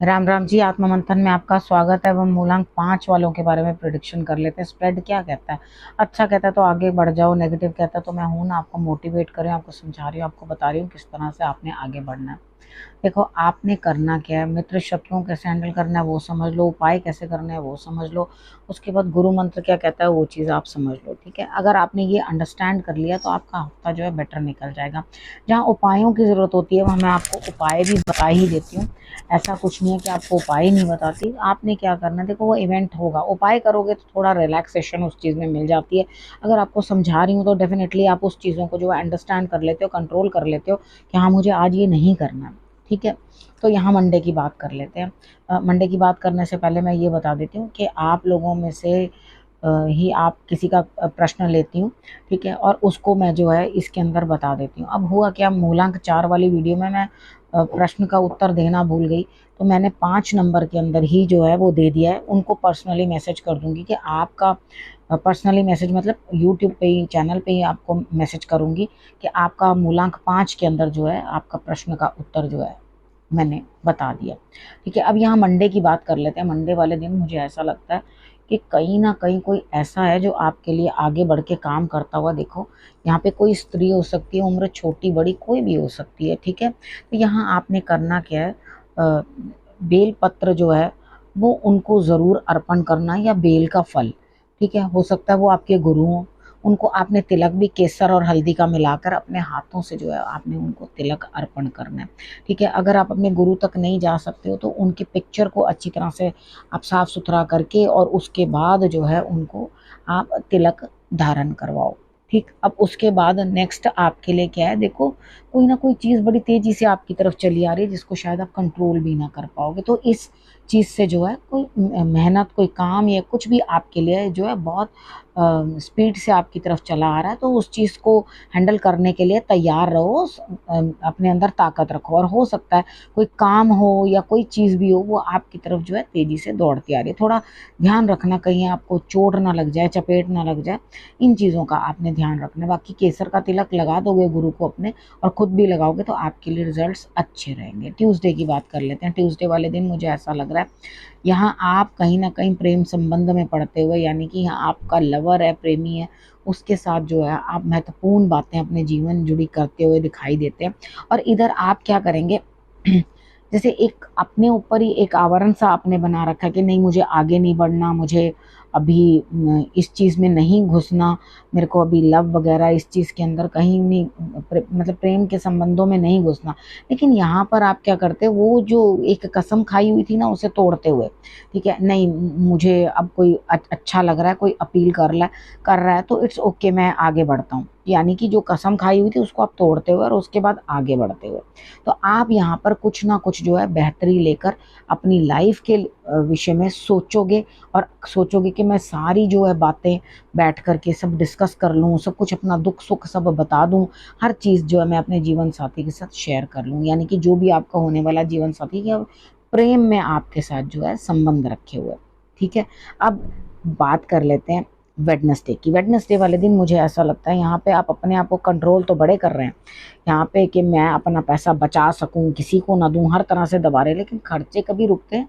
राम राम जी। आत्म मंथन में आपका स्वागत है। एवं मूलांक 5 वालों के बारे में प्रिडिक्शन कर लेते हैं। स्प्रेड क्या कहता है? अच्छा कहता है तो आगे बढ़ जाओ, नेगेटिव कहता है तो मैं हूं ना, आपको मोटिवेट करें, आपको समझा रही हूँ, आपको बता रही हूँ किस तरह से आपने आगे बढ़ना है। देखो, आपने करना क्या है, मित्र शत्रुओं कैसे हैंडल करना है वो समझ लो, उपाय कैसे करने हैं वो समझ लो, उसके बाद गुरु मंत्र क्या कहता है वो चीज़ आप समझ लो। ठीक है, अगर आपने ये अंडरस्टैंड कर लिया तो आपका हफ्ता जो है बेटर निकल जाएगा। जहाँ उपायों की ज़रूरत होती है वहाँ मैं आपको उपाय भी बता ही देती हूँ। ऐसा कुछ नहीं है कि आपको उपाय नहीं बताती। आपने क्या करना है, देखो वो इवेंट होगा, उपाय करोगे तो थोड़ा रिलैक्सेशन उस चीज़ में मिल जाती है। अगर आपको समझा रही हूँ तो डेफिनेटली आप उस चीज़ों को जो है अंडरस्टैंड कर लेते हो, कंट्रोल कर लेते हो कि हाँ मुझे आज ये नहीं करना। ठीक है, तो यहाँ मंडे की बात कर लेते हैं। मंडे की बात करने से पहले मैं ये बता देती हूँ कि आप लोगों में से ही आप किसी का प्रश्न लेती हूँ। ठीक है, और उसको मैं जो है इसके अंदर बता देती हूँ। अब हुआ क्या, मूलांक 4 वाली वीडियो में मैं प्रश्न का उत्तर देना भूल गई, तो मैंने 5 नंबर के अंदर ही जो है वो दे दिया है। उनको पर्सनली मैसेज कर दूंगी कि आपका पर्सनली मैसेज मतलब यूट्यूब पे ही, चैनल पे ही आपको मैसेज करूंगी कि आपका मूलांक 5 के अंदर जो है आपका प्रश्न का उत्तर जो है मैंने बता दिया। ठीक है, अब यहाँ मंडे की बात कर लेते हैं। मंडे वाले दिन मुझे ऐसा लगता है कि कहीं ना कहीं कोई ऐसा है जो आपके लिए आगे बढ़ के काम करता हुआ। देखो, यहाँ पे कोई स्त्री हो सकती है, उम्र छोटी बड़ी कोई भी हो सकती है। ठीक है, तो यहाँ आपने करना क्या है, बेल पत्र जो है वो उनको ज़रूर अर्पण करना, या बेल का फल। ठीक है, हो सकता है वो आपके गुरु हों, उनको आपने तिलक भी केसर और हल्दी का मिलाकर अपने हाथों से जो है आपने उनको तिलक अर्पण करना है। ठीक है, अगर आप अपने गुरु तक नहीं जा सकते हो तो उनकी पिक्चर को अच्छी तरह से आप साफ सुथरा करके और उसके बाद जो है उनको आप तिलक धारण करवाओ। ठीक, अब उसके बाद नेक्स्ट आपके लिए क्या है, देखो कोई ना कोई चीज़ बड़ी तेजी से आपकी तरफ चली आ रही है जिसको शायद आप कंट्रोल भी ना कर पाओगे। तो इस चीज़ से जो है कोई मेहनत, कोई काम या कुछ भी आपके लिए जो है बहुत स्पीड से आपकी तरफ चला आ रहा है, तो उस चीज़ को हैंडल करने के लिए तैयार रहो। अपने अंदर ताकत रखो, और हो सकता है कोई काम हो या कोई चीज़ भी हो वो आपकी तरफ जो है तेज़ी से दौड़ती आ रही है। थोड़ा ध्यान रखना कहीं आपको चोट ना लग जाए, चपेट ना लग जाए, इन चीज़ों का आपने ध्यान रखना है। बाकी केसर का तिलक लगा दोगे गुरु को अपने और खुद भी लगाओगे तो आपके लिए रिजल्ट्स अच्छे रहेंगे। ट्यूसडे की बात कर लेते हैं। ट्यूसडे वाले दिन मुझे ऐसा लग रहा है यहाँ आप कहीं ना कहीं प्रेम संबंध में पड़ते हुए, यानी कि यहाँ आपका लवर है, प्रेमी है, उसके साथ जो है आप महत्वपूर्ण बातें अपने जीवन जुड़ी करते हुए दिखाई देते हैं। और इधर आप क्या करेंगे जैसे एक अपने ऊपर ही एक आवरण सा आपने बना रखा है कि नहीं मुझे आगे नहीं बढ़ना, मुझे अभी इस चीज़ में नहीं घुसना, मेरे को अभी लव वगैरह इस चीज़ के अंदर कहीं नहीं, मतलब प्रेम के संबंधों में नहीं घुसना। लेकिन यहाँ पर आप क्या करते, वो जो एक कसम खाई हुई थी ना उसे तोड़ते हुए, ठीक है, नहीं मुझे अब कोई अच्छा लग रहा है, कोई अपील कर रहा है तो इट्स ओके, मैं आगे बढ़ता हूँ। यानी कि जो कसम खाई हुई थी उसको आप तोड़ते हुए और उसके बाद आगे बढ़ते हुए, तो आप यहाँ पर कुछ ना कुछ जो है बेहतरी लेकर अपनी लाइफ के विषय में सोचोगे, और सोचोगे कि मैं सारी जो है बातें बैठ कर के सब डिस्कस कर लूँ, सब कुछ अपना दुख सुख सब बता दूँ, हर चीज़ जो है मैं अपने जीवन साथी के साथ शेयर कर लूँ। यानी कि जो भी आपका होने वाला जीवन साथी या प्रेम में आपके साथ जो है संबंध रखे हुए। ठीक है, अब बात कर लेते हैं वेडनेसडे की। वेडनेसडे वाले दिन मुझे ऐसा लगता है यहाँ पे आप अपने आप को कंट्रोल तो बड़े कर रहे हैं यहाँ पे कि मैं अपना पैसा बचा सकूं, किसी को ना दूं, हर तरह से दबा रहे, लेकिन खर्चे कभी रुकते हैं?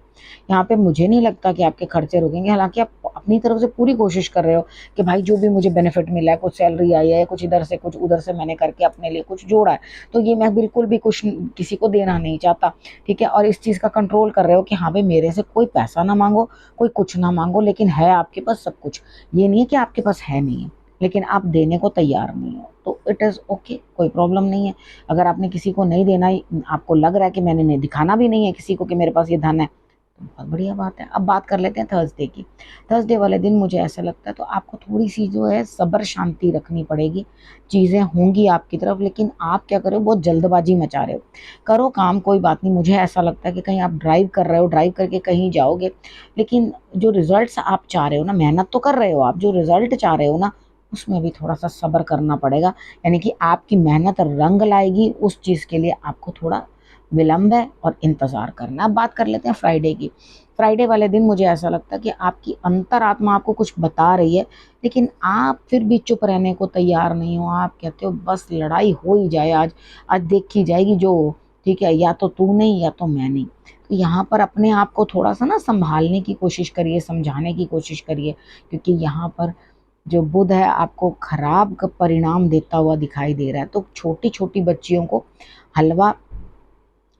यहाँ पे मुझे नहीं लगता कि आपके खर्चे रुकेंगे। हालांकि आप अपनी तरफ से पूरी कोशिश कर रहे हो कि भाई जो भी मुझे बेनिफिट मिला है, कुछ सैलरी आई है, कुछ इधर से कुछ उधर से मैंने करके अपने लिए कुछ जोड़ा है, तो ये मैं बिल्कुल भी कुछ किसी को देना नहीं चाहता। ठीक है, और इस चीज़ का कंट्रोल कर रहे हो कि हाँ भाई मेरे से कोई पैसा ना मांगो, कोई कुछ ना मांगो, लेकिन है आपके पास सब कुछ। ये नहीं है कि आपके पास है नहीं है, लेकिन आप देने को तैयार नहीं हो, तो इट इज़ ओके, कोई प्रॉब्लम नहीं है। अगर आपने किसी को नहीं देना, आपको लग रहा है कि मैंने नहीं दिखाना भी नहीं है किसी को कि मेरे पास ये धन है, तो बहुत बढ़िया बात है। अब बात कर लेते हैं थर्सडे की। थर्सडे वाले दिन मुझे ऐसा लगता है तो आपको थोड़ी सी जो है सब्र शांति रखनी पड़ेगी। चीज़ें होंगी आपकी तरफ, लेकिन आप क्या करो, बहुत जल्दबाजी मचा रहे हो। करो काम, कोई बात नहीं। मुझे ऐसा लगता है कि कहीं आप ड्राइव कर रहे हो, ड्राइव करके कहीं जाओगे, लेकिन जो रिजल्ट्स आप चाह रहे हो ना, मेहनत तो कर रहे हो आप, जो रिजल्ट चाह रहे हो ना उसमें भी थोड़ा सा सब्र करना पड़ेगा। यानी कि आपकी मेहनत रंग लाएगी, उस चीज़ के लिए आपको थोड़ा विलंब है और इंतज़ार करना। अब बात कर लेते हैं फ्राइडे की। फ्राइडे वाले दिन मुझे ऐसा लगता है कि आपकी अंतरात्मा आपको कुछ बता रही है, लेकिन आप फिर भी चुप रहने को तैयार नहीं हो। आप कहते हो बस लड़ाई हो ही जाए, आज आज देखी जाएगी जो ठीक है, या तो तू नहीं या तो मैं नहीं। तो यहाँ पर अपने आप को थोड़ा सा ना संभालने की कोशिश करिए, समझाने की कोशिश करिए, क्योंकि यहाँ पर जो बुध है आपको खराब परिणाम देता हुआ दिखाई दे रहा है। तो छोटी छोटी बच्चियों को हलवा,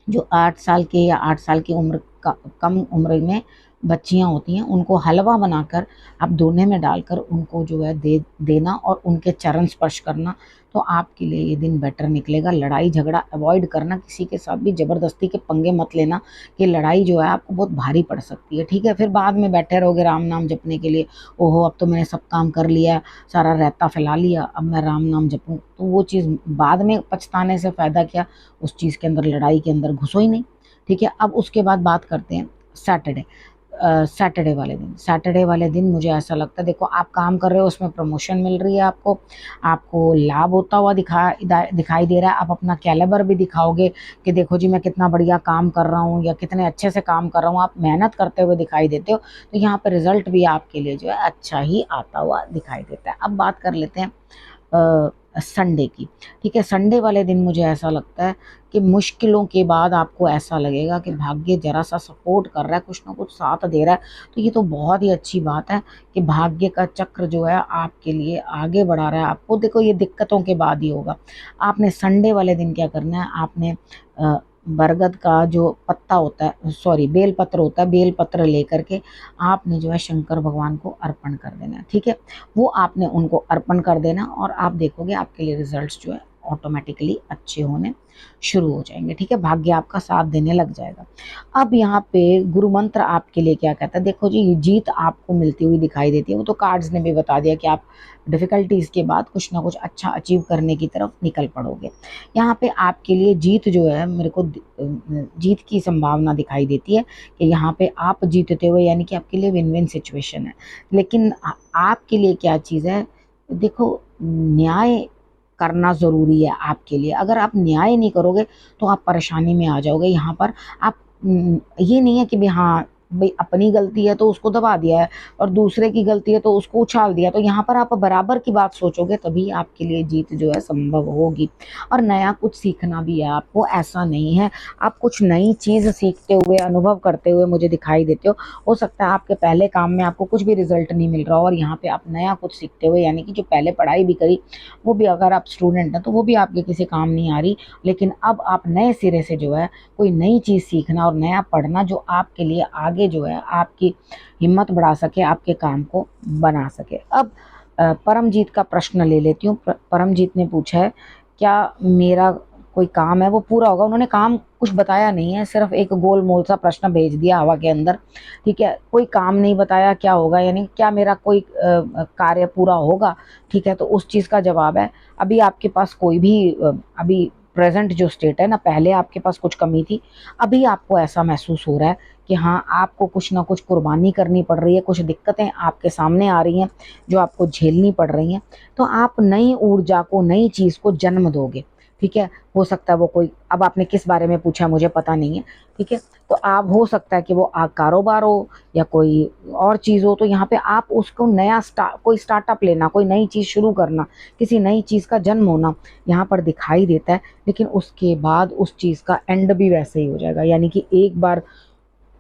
जो 8 साल के या 8 साल की उम्र का कम उम्र में बच्चियां होती हैं, उनको हलवा बनाकर आप दोने में डालकर उनको जो है देना और उनके चरण स्पर्श करना। तो आपके लिए ये दिन बेटर निकलेगा। लड़ाई झगड़ा अवॉइड करना, किसी के साथ भी ज़बरदस्ती के पंगे मत लेना, कि लड़ाई जो है आपको बहुत भारी पड़ सकती है। ठीक है, फिर बाद में बैठे रहोगे राम नाम जपने के लिए, ओहो अब तो मैंने सब काम कर लिया, सारा रायता फैला लिया, अब मैं राम नाम जपूँ, तो वो चीज़ बाद में पछताने से फ़ायदा क्या, उस चीज़ के अंदर, लड़ाई के अंदर घुसो ही नहीं। ठीक है, अब उसके बाद बात करते हैं सैटरडे। सैटरडे वाले दिन मुझे ऐसा लगता है, देखो आप काम कर रहे हो, उसमें प्रमोशन मिल रही है आपको, आपको लाभ होता हुआ दिखाई दे रहा है। आप अपना कैलिबर भी दिखाओगे कि देखो जी मैं कितना बढ़िया काम कर रहा हूँ या कितने अच्छे से काम कर रहा हूँ, आप मेहनत करते हुए दिखाई देते हो। तो यहाँ पर रिजल्ट भी आपके लिए जो है अच्छा ही आता हुआ दिखाई देता है। अब बात कर लेते हैं संडे की। ठीक है, संडे वाले दिन मुझे ऐसा लगता है कि मुश्किलों के बाद आपको ऐसा लगेगा कि भाग्य जरा सा सपोर्ट कर रहा है, कुछ ना कुछ साथ दे रहा है। तो ये तो बहुत ही अच्छी बात है कि भाग्य का चक्र जो है आपके लिए आगे बढ़ा रहा है आपको। देखो ये दिक्कतों के बाद ही होगा। आपने संडे वाले दिन क्या करना है, आपने बरगद का जो पत्ता होता है, सॉरी बेल पत्र होता है, बेल पत्र लेकर के आपने जो है शंकर भगवान को अर्पण कर देना है। ठीक है, वो आपने उनको अर्पण कर देना और आप देखोगे आपके लिए रिजल्ट्स जो है ऑटोमेटिकली अच्छे होने शुरू हो जाएंगे। ठीक है, भाग्य आपका साथ देने लग जाएगा। अब यहाँ पे गुरु मंत्र आपके लिए क्या कहता है, देखो जी जीत आपको मिलती हुई दिखाई देती है। वो तो कार्ड्स ने भी बता दिया कि आप डिफ़िकल्टीज़ के बाद कुछ ना कुछ अच्छा अचीव करने की तरफ निकल पड़ोगे। यहाँ पे आपके लिए जीत जो है, मेरे को जीत की संभावना दिखाई देती है कि यहाँ पे आप जीतते हुए, यानी कि आपके लिए विन विन सिचुएशन है। लेकिन आपके लिए क्या चीज़ है, देखो न्याय करना ज़रूरी है आपके लिए। अगर आप न्याय नहीं करोगे तो आप परेशानी में आ जाओगे। यहाँ पर आप ये नहीं है कि भाई हाँ भाई अपनी गलती है तो उसको दबा दिया है और दूसरे की गलती है तो उसको उछाल दिया। तो यहाँ पर आप बराबर की बात सोचोगे तभी आपके लिए जीत जो है संभव होगी। और नया कुछ सीखना भी है आपको, ऐसा नहीं है। आप कुछ नई चीज़ सीखते हुए, अनुभव करते हुए मुझे दिखाई देते हो सकता है आपके पहले काम में आपको कुछ भी रिजल्ट नहीं मिल रहा हो और यहाँ पे आप नया कुछ सीखते हुए, यानी कि जो पहले पढ़ाई भी करी वो भी, अगर आप स्टूडेंट हैं तो वो भी आपके किसी काम नहीं आ रही, लेकिन अब आप नए सिरे से जो है कोई नई चीज़ सीखना और नया पढ़ना जो आपके लिए आगे जो है आपकी हिम्मत बढ़ा सके, आपके काम को बना सके। अब परमजीत का प्रश्न ले लेती हूँ। परमजीत ने पूछा है क्या मेरा कोई काम है वो पूरा होगा। उन्होंने काम कुछ बताया नहीं है, सिर्फ एक गोल मोल सा प्रश्न भेज दिया हवा के अंदर। ठीक है, कोई काम नहीं बताया क्या होगा, यानी क्या मेरा कोई कार्य पूरा होगा। ठीक है, तो उस चीज़ का जवाब है अभी आपके पास कोई भी अभी प्रेजेंट जो स्टेट है ना, पहले आपके पास कुछ कमी थी, अभी आपको ऐसा महसूस हो रहा है कि हाँ आपको कुछ ना कुछ कुर्बानी करनी पड़ रही है, कुछ दिक्कतें आपके सामने आ रही हैं जो आपको झेलनी पड़ रही हैं। तो आप नई ऊर्जा को, नई चीज़ को जन्म दोगे। ठीक है, हो सकता है वो कोई, अब आपने किस बारे में पूछा मुझे पता नहीं है। ठीक है, तो आप हो सकता है कि वो कारोबार हो या कोई और चीज़ हो। तो यहाँ पे आप उसको नया कोई स्टार्टअप लेना, कोई नई चीज़ शुरू करना, किसी नई चीज़ का जन्म होना यहाँ पर दिखाई देता है। लेकिन उसके बाद उस चीज़ का एंड भी वैसे ही हो जाएगा, यानी कि एक बार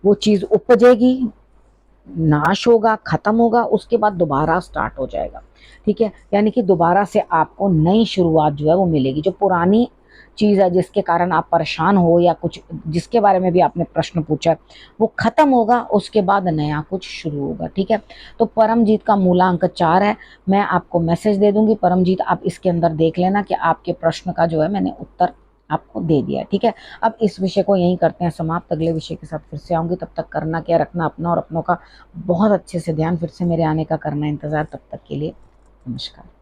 वो चीज़ उपजेगी, नाश होगा, खत्म होगा, उसके बाद दोबारा स्टार्ट हो जाएगा। ठीक है, यानी कि दोबारा से आपको नई शुरुआत जो है वो मिलेगी। जो पुरानी चीज़ है जिसके कारण आप परेशान हो या कुछ जिसके बारे में भी आपने प्रश्न पूछा है वो खत्म होगा, उसके बाद नया कुछ शुरू होगा। ठीक है, तो परमजीत का मूलांक 4 है। मैं आपको मैसेज दे दूंगी परमजीत, आप इसके अंदर देख लेना कि आपके प्रश्न का जो है मैंने उत्तर आपको दे दिया है। ठीक है, अब इस विषय को यहीं करते हैं समाप्त। अगले विषय के साथ फिर से आऊँगी, तब तक करना क्या, रखना अपना और अपनों का बहुत अच्छे से ध्यान। फिर से मेरे आने का करना इंतज़ार। तब तक के लिए नमस्कार।